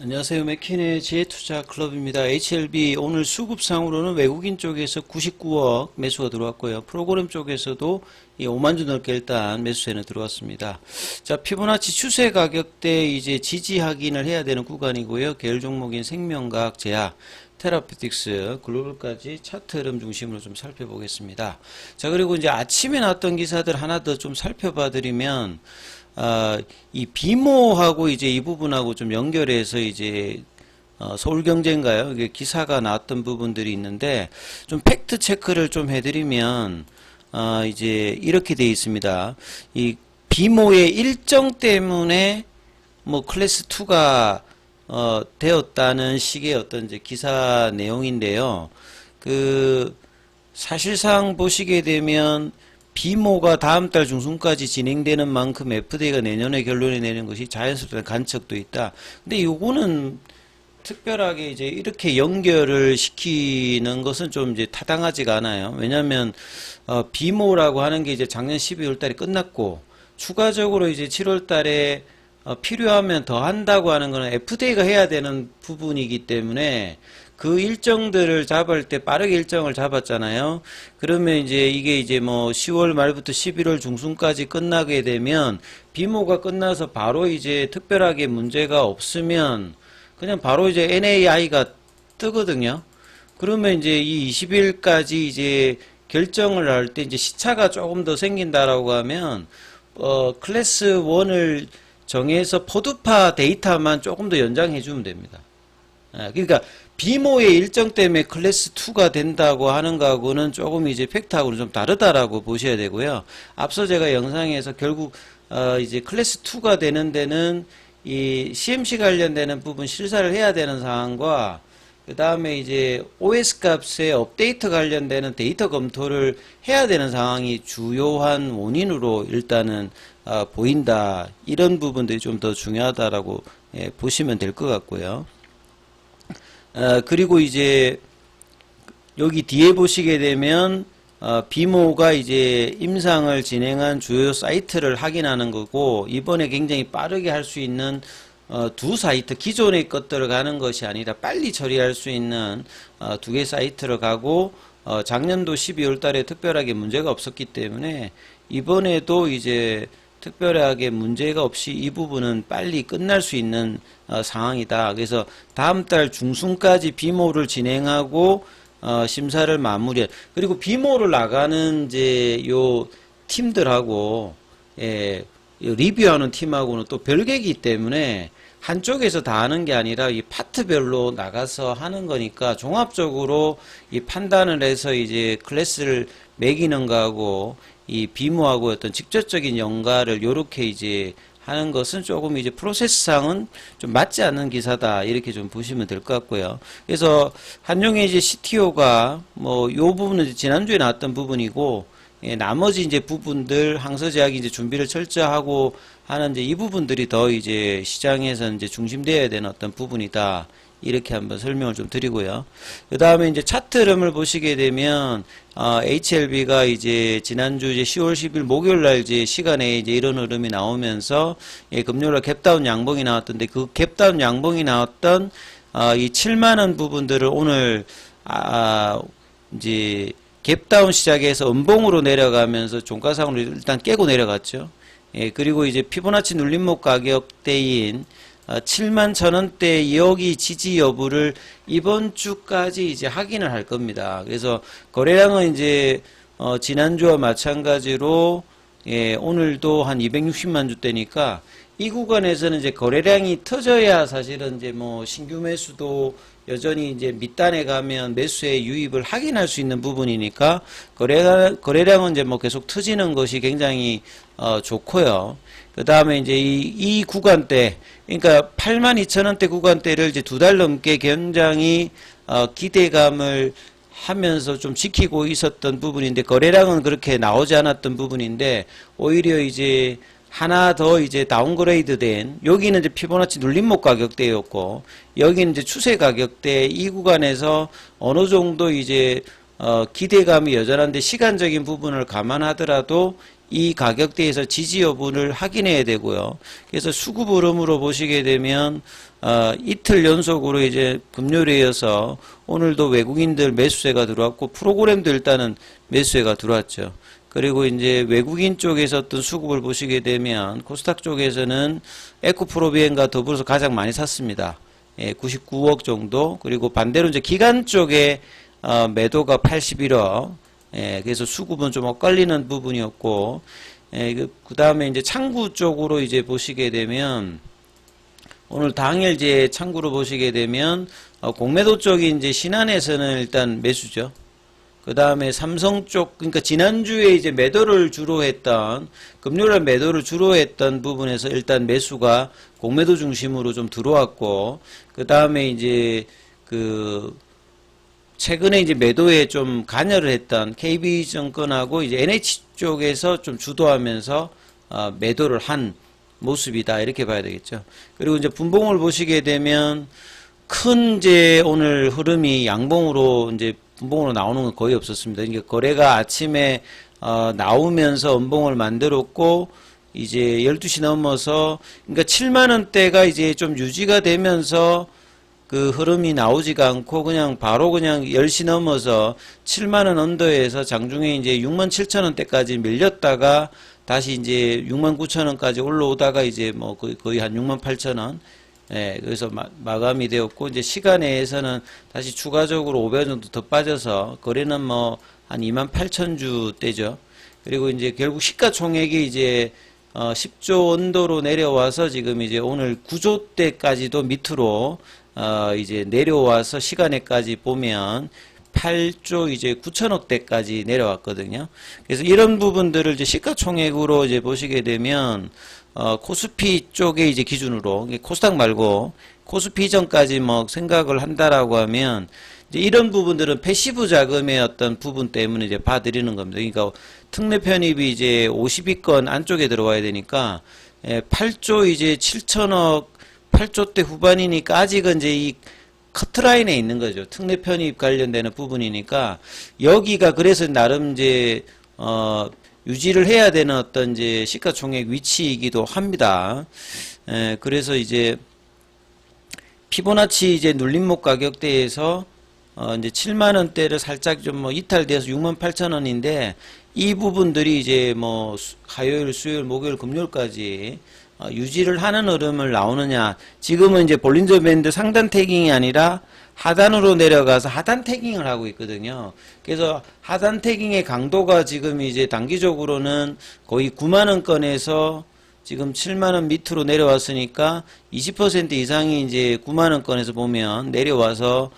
안녕하세요. 맥킨의 지혜투자클럽입니다. HLB 오늘 수급상으로는 외국인 쪽에서 99억 매수가 들어왔고요. 프로그램 쪽에서도 5만 주 넘게 일단 매수세는 들어왔습니다. 자, 피보나치 추세 가격대 이제 지지 확인을 해야 되는 구간이고요. 계열 종목인 생명과학, 제약, 테라피틱스, 글로벌까지 차트 흐름 중심으로 좀 살펴보겠습니다. 자, 그리고 이제 아침에 나왔던 기사들 하나 더 좀 살펴봐 드리면 이 비모하고 이제 이 부분하고 좀 연결해서 이제 서울경제인가요? 이게 기사가 나왔던 부분들이 있는데 좀 팩트 체크를 좀 해드리면 이제 이렇게 돼 있습니다. 이 비모의 일정 때문에 뭐 클래스 2가 되었다는 식의 어떤 이제 기사 내용인데요. 사실상 보시게 되면 비모가 다음 달 중순까지 진행되는 만큼 FDA가 내년에 결론을 내는 것이 자연스러운 관측도 있다. 근데 요거는 특별하게 이제 이렇게 연결을 시키는 것은 좀 이제 타당하지가 않아요. 왜냐하면 비모라고 하는 게 이제 작년 12월 달에 끝났고 추가적으로 이제 7월 달에 필요하면 더 한다고 하는 거는 FDA가 해야 되는 부분이기 때문에 그 일정들을 잡을 때 빠르게 일정을 잡았잖아요. 그러면 이제 이게 이제 뭐 10월 말부터 11월 중순까지 끝나게 되면 비모가 끝나서 바로 이제 특별하게 문제가 없으면 그냥 바로 이제 NAI가 뜨거든요. 그러면 이제 이 20일까지 이제 결정을 할 때 이제 시차가 조금 더 생긴다라고 하면 클래스 1을 정해서 포드파 데이터만 조금 더 연장해 주면 됩니다. 그러니까 비모의 일정 때문에 클래스 2가 된다고 하는 거하고는 조금 이제 팩트하고는 좀 다르다라고 보셔야 되고요. 앞서 제가 영상에서 결국 이제 클래스 2가 되는 데는 이 CMC 관련되는 부분 실사를 해야 되는 상황과 그 다음에 이제 OS 값의 업데이트 관련되는 데이터 검토를 해야 되는 상황이 주요한 원인으로 일단은 보인다. 이런 부분들이 좀 더 중요하다라고 보시면 될 것 같고요. 그리고 이제 여기 뒤에 보시게 되면 비모가 이제 임상을 진행한 주요 사이트를 확인하는 거고 이번에 굉장히 빠르게 할 수 있는 두 사이트, 기존의 것들을 가는 것이 아니라 빨리 처리할 수 있는 두 개 사이트를 가고 작년도 12월 달에 특별하게 문제가 없었기 때문에 이번에도 이제 특별하게 문제가 없이 이 부분은 빨리 끝날 수 있는 상황이다. 그래서 다음 달 중순까지 비모를 진행하고 심사를 마무리. 그리고 비모를 나가는 이제 요 팀들하고 리뷰하는 팀하고는 또 별개이기 때문에 한쪽에서 다 하는 게 아니라 이 파트별로 나가서 하는 거니까 종합적으로 이 판단을 해서 이제 클래스를 매기는 거하고 이 비모하고 어떤 직접적인 연관을 요렇게 이제 하는 것은 조금 이제 프로세스상은 좀 맞지 않는 기사다. 이렇게 좀 보시면 될 것 같고요. 그래서 한용의 이제 CTO가 뭐 요 부분은 지난주에 나왔던 부분이고 나머지 이제 부분들 항서제약이 이제 준비를 철저하고 하는 이제 이 부분들이 더 이제 시장에서 이제 중심되어야 되는 어떤 부분이다. 이렇게 한번 설명을 좀 드리고요. 그 다음에 이제 차트 흐름을 보시게 되면, HLB가 이제 지난주 이제 10월 10일 목요일 날 이제 시간에 이제 이런 흐름이 나오면서, 금요일날 갭다운 양봉이 나왔던데 그 갭다운 양봉이 나왔던, 이 7만원 부분들을 오늘, 이제 갭다운 시작해서 음봉으로 내려가면서 종가상으로 일단 깨고 내려갔죠. 그리고 이제 피보나치 눌림목 가격대인 7만 1,000원대 여기 지지 여부를 이번 주까지 이제 확인을 할 겁니다. 그래서 거래량은 이제 지난주와 마찬가지로 오늘도 한 260만 주대니까 이 구간에서는 이제 거래량이 터져야 사실은 이제 뭐 신규 매수도 여전히 이제 밑단에 가면 매수의 유입을 확인할 수 있는 부분이니까 거래량은 이제 뭐 계속 터지는 것이 굉장히 좋고요. 그 다음에 이제 이 구간대, 그러니까 82,000원대 구간대를 이제 두 달 넘게 굉장히 기대감을 하면서 좀 지키고 있었던 부분인데 거래량은 그렇게 나오지 않았던 부분인데 오히려 이제 하나 더 이제 다운그레이드 된 여기는 이제 피보나치 눌림목 가격대였고 여기는 이제 추세 가격대 이 구간에서 어느 정도 이제 기대감이 여전한데 시간적인 부분을 감안하더라도 이 가격대에서 지지 여부를 확인해야 되고요. 그래서 수급 흐름으로 보시게 되면 이틀 연속으로 이제 금요일에 이어서 오늘도 외국인들 매수세가 들어왔고 프로그램도 일단은 매수세가 들어왔죠. 그리고 이제 외국인 쪽에서 어떤 수급을 보시게 되면 코스닥 쪽에서는 에코프로비엔과 더불어서 가장 많이 샀습니다. 99억 정도. 그리고 반대로 이제 기관 쪽에 매도가 81억. 그래서 수급은 좀 엇갈리는 부분이었고, 그 다음에 이제 창구 쪽으로 이제 보시게 되면, 오늘 당일 이제 창구로 보시게 되면, 공매도 쪽이 이제 신한에서는 일단 매수죠. 그 다음에 삼성 쪽, 그러니까 지난주에 이제 매도를 주로 했던, 금요일날 매도를 주로 했던 부분에서 일단 매수가 공매도 중심으로 좀 들어왔고, 그 다음에 이제 최근에 이제 매도에 좀 관여를 했던 KB증권하고 이제 NH 쪽에서 좀 주도하면서 매도를 한 모습이다 이렇게 봐야 되겠죠. 그리고 이제 분봉을 보시게 되면 큰 이제 오늘 흐름이 양봉으로 이제 분봉으로 나오는 건 거의 없었습니다. 그러니까 거래가 아침에 나오면서 음봉을 만들었고 이제 12시 넘어서 그러니까 7만 원대가 이제 좀 유지가 되면서 그 흐름이 나오지가 않고 그냥 바로 그냥 10시 넘어서 7만 원 언더에서 장중에 이제 6만 7천 원대까지 밀렸다가 다시 이제 6만 9천 원까지 올라오다가 이제 뭐 거의 한 6만 8천 원. 그래서 마감이 되었고 이제 시간 내에서는 다시 추가적으로 500원 정도 더 빠져서 거래는 뭐 한 2만 8천 주대죠. 그리고 이제 결국 시가총액이 이제 10조 언더로 내려와서 지금 이제 오늘 9조대까지도 밑으로 이제 내려와서 시간에까지 보면 8조 이제 9천억대까지 내려왔거든요. 그래서 이런 부분들을 이제 시가총액으로 이제 보시게 되면 코스피 쪽에 이제 기준으로 코스닥 말고 코스피 이전까지 뭐 생각을 한다라고 하면 이제 이런 부분들은 패시브 자금의 어떤 부분 때문에 이제 봐드리는 겁니다. 그러니까 특례 편입이 이제 50위권 안쪽에 들어와야 되니까 8조 이제 7천억 8조대 후반이니까 아직은 이제 이 커트라인에 있는 거죠. 특례 편입 관련되는 부분이니까 여기가 그래서 나름 이제 유지를 해야 되는 어떤 이제 시가총액 위치이기도 합니다. 그래서 이제 피보나치 이제 눌림목 가격대에서 이제 7만 원대를 살짝 좀 뭐 이탈돼서 6만 8천 원인데 이 부분들이 이제 뭐 화요일, 수요일, 목요일, 금요일까지 유지를 하는 흐름을 나오느냐. 지금은 이제 볼린저 밴드 상단 태깅이 아니라 하단으로 내려가서 하단 태깅을 하고 있거든요. 그래서 하단 태깅의 강도가 지금 이제 단기적으로는 거의 9만원권에서 지금 7만원 밑으로 내려왔으니까 20% 이상이 이제 9만원권에서 보면 내려와서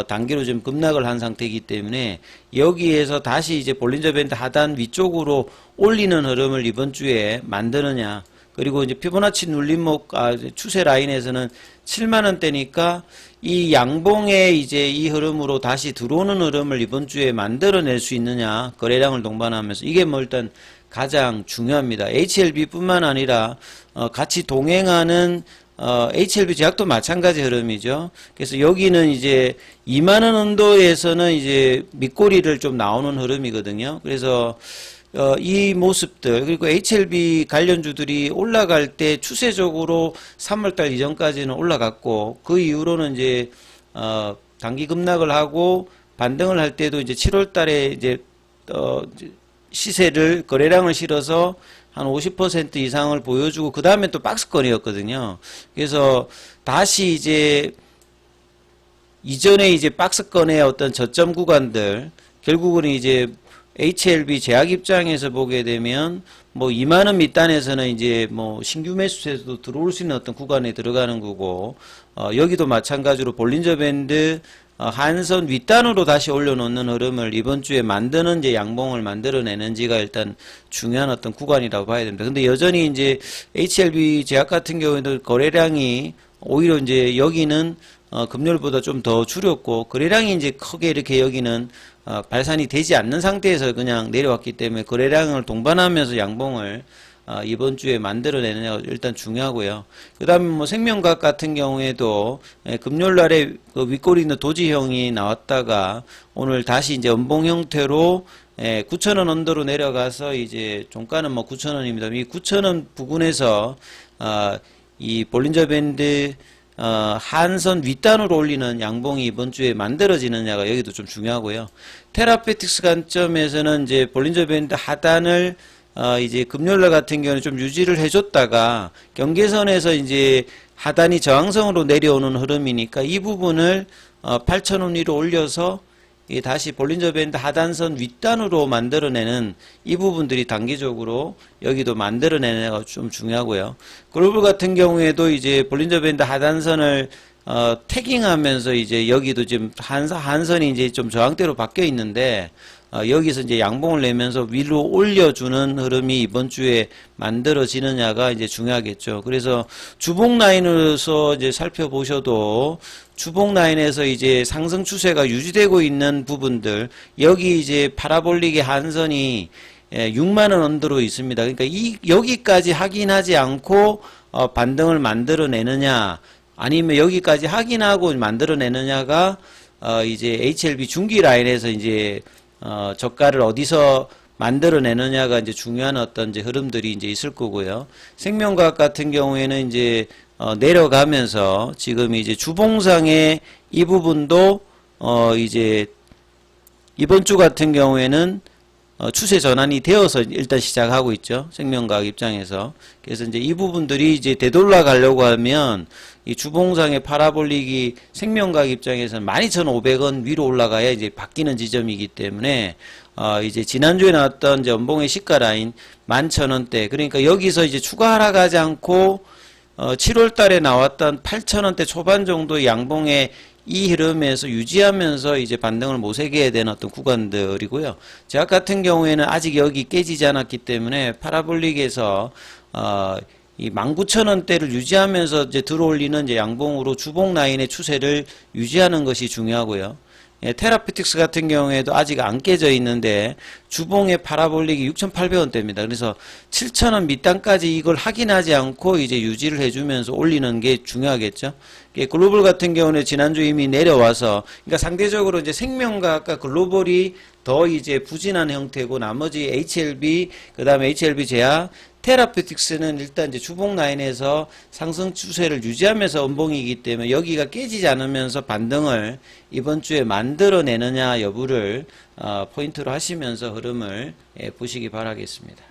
단기로 좀 급락을 한 상태이기 때문에 여기에서 다시 이제 볼린저 밴드 하단 위쪽으로 올리는 흐름을 이번 주에 만드느냐. 그리고 이제 피보나치 눌림목 추세 라인에서는 7만 원대니까 이 양봉의 이제 이 흐름으로 다시 들어오는 흐름을 이번 주에 만들어낼 수 있느냐. 거래량을 동반하면서 이게 뭐 일단 가장 중요합니다. HLB뿐만 아니라 같이 동행하는 HLB 제약도 마찬가지 흐름이죠. 그래서 여기는 이제 2만 원 언더에서는 이제 밑꼬리를 좀 나오는 흐름이거든요. 그래서 이 모습들 그리고 HLB 관련주들이 올라갈 때 추세적으로 3월달 이전까지는 올라갔고 그 이후로는 이제 단기 급락을 하고 반등을 할 때도 이제 7월달에 이제 시세를 거래량을 실어서 한 50% 이상을 보여주고 그 다음에 또 박스권이었거든요. 그래서 다시 이제 이전에 이제 박스권의 어떤 저점 구간들 결국은 이제 HLB 제약 입장에서 보게 되면 뭐 2만원 밑단에서는 이제 뭐 신규 매수세도 들어올 수 있는 어떤 구간에 들어가는 거고 여기도 마찬가지로 볼린저 밴드 한선 윗단으로 다시 올려놓는 흐름을 이번 주에 만드는 이제 양봉을 만들어내는지가 일단 중요한 어떤 구간이라고 봐야 됩니다. 근데 여전히 이제 HLB 제약 같은 경우에도 거래량이 오히려 이제 여기는 금요일보다 좀 더 줄였고 거래량이 이제 크게 이렇게 여기는 발산이 되지 않는 상태에서 그냥 내려왔기 때문에 거래량을 동반하면서 양봉을 이번 주에 만들어내느냐가 일단 중요하고요. 그 다음에 뭐 생명과학 같은 경우에도 금요일 날에 그 윗꼬리 있는 도지형이 나왔다가 오늘 다시 이제 음봉 형태로 9,000원 언더로 내려가서 이제 종가는 뭐 9,000원입니다. 이 9,000원 부근에서 이 볼린저 밴드 한선 윗단으로 올리는 양봉이 이번 주에 만들어지느냐가 여기도 좀 중요하고요. 테라페틱스 관점에서는 이제 볼린저 밴드 하단을 이제 금요일날 같은 경우는 좀 유지를 해줬다가 경계선에서 이제 하단이 저항성으로 내려오는 흐름이니까 이 부분을 8,000원 위로 올려서 다시 볼린저 밴드 하단선 윗단으로 만들어내는 이 부분들이 단기적으로 여기도 만들어내는 게 좀 중요하고요. 글로벌 같은 경우에도 이제 볼린저 밴드 하단선을 태깅하면서 이제 여기도 지금 한선이 이제 좀 저항대로 바뀌어 있는데 여기서 이제 양봉을 내면서 위로 올려주는 흐름이 이번 주에 만들어지느냐가 이제 중요하겠죠. 그래서 주봉 라인으로서 이제 살펴보셔도 주봉 라인에서 이제 상승 추세가 유지되고 있는 부분들, 여기 이제 파라볼릭의 한선이 6만원 언더로 있습니다. 그러니까 여기까지 확인하지 않고 반등을 만들어내느냐, 아니면 여기까지 확인하고 만들어내느냐가 이제 HLB 중기 라인에서 이제 저가를 어디서 만들어내느냐가 이제 중요한 어떤 이제 흐름들이 이제 있을 거고요. 생명과학 같은 경우에는 이제 내려가면서 지금 이제 주봉상의 이 부분도 이제 이번 주 같은 경우에는 추세 전환이 되어서 일단 시작하고 있죠. 생명과학 입장에서. 그래서 이제 이 부분들이 이제 되돌아 가려고 하면 이 주봉상의 파라볼릭이 생명과학 입장에서는 12,500원 위로 올라가야 이제 바뀌는 지점이기 때문에 이제 지난주에 나왔던 이제 연봉의 시가 라인 11,000원대, 그러니까 여기서 이제 추가 하락하지 않고 7월 달에 나왔던 8,000원대 초반 정도의 양봉의 이 흐름에서 유지하면서 이제 반등을 모색해야 되는 어떤 구간들이고요. 제약 같은 경우에는 아직 여기 깨지지 않았기 때문에 파라볼릭에서 이 19,000원대를 유지하면서 이제 들어올리는 이제 양봉으로 주봉 라인의 추세를 유지하는 것이 중요하고요. 테라피틱스 같은 경우에도 아직 안 깨져 있는데 주봉의 파라볼릭이 6,800원대입니다. 그래서 7,000원 밑단까지 이걸 확인하지 않고 이제 유지를 해주면서 올리는 게 중요하겠죠. 글로벌 같은 경우는 지난주 이미 내려와서, 그러니까 상대적으로 이제 생명과학과 글로벌이 더 이제 부진한 형태고, 나머지 HLB, 그 다음에 HLB 제약, 테라피틱스는 일단 이제 주봉 라인에서 상승 추세를 유지하면서 음봉이기 때문에 여기가 깨지지 않으면서 반등을 이번 주에 만들어내느냐 여부를 포인트로 하시면서 흐름을 보시기 바라겠습니다.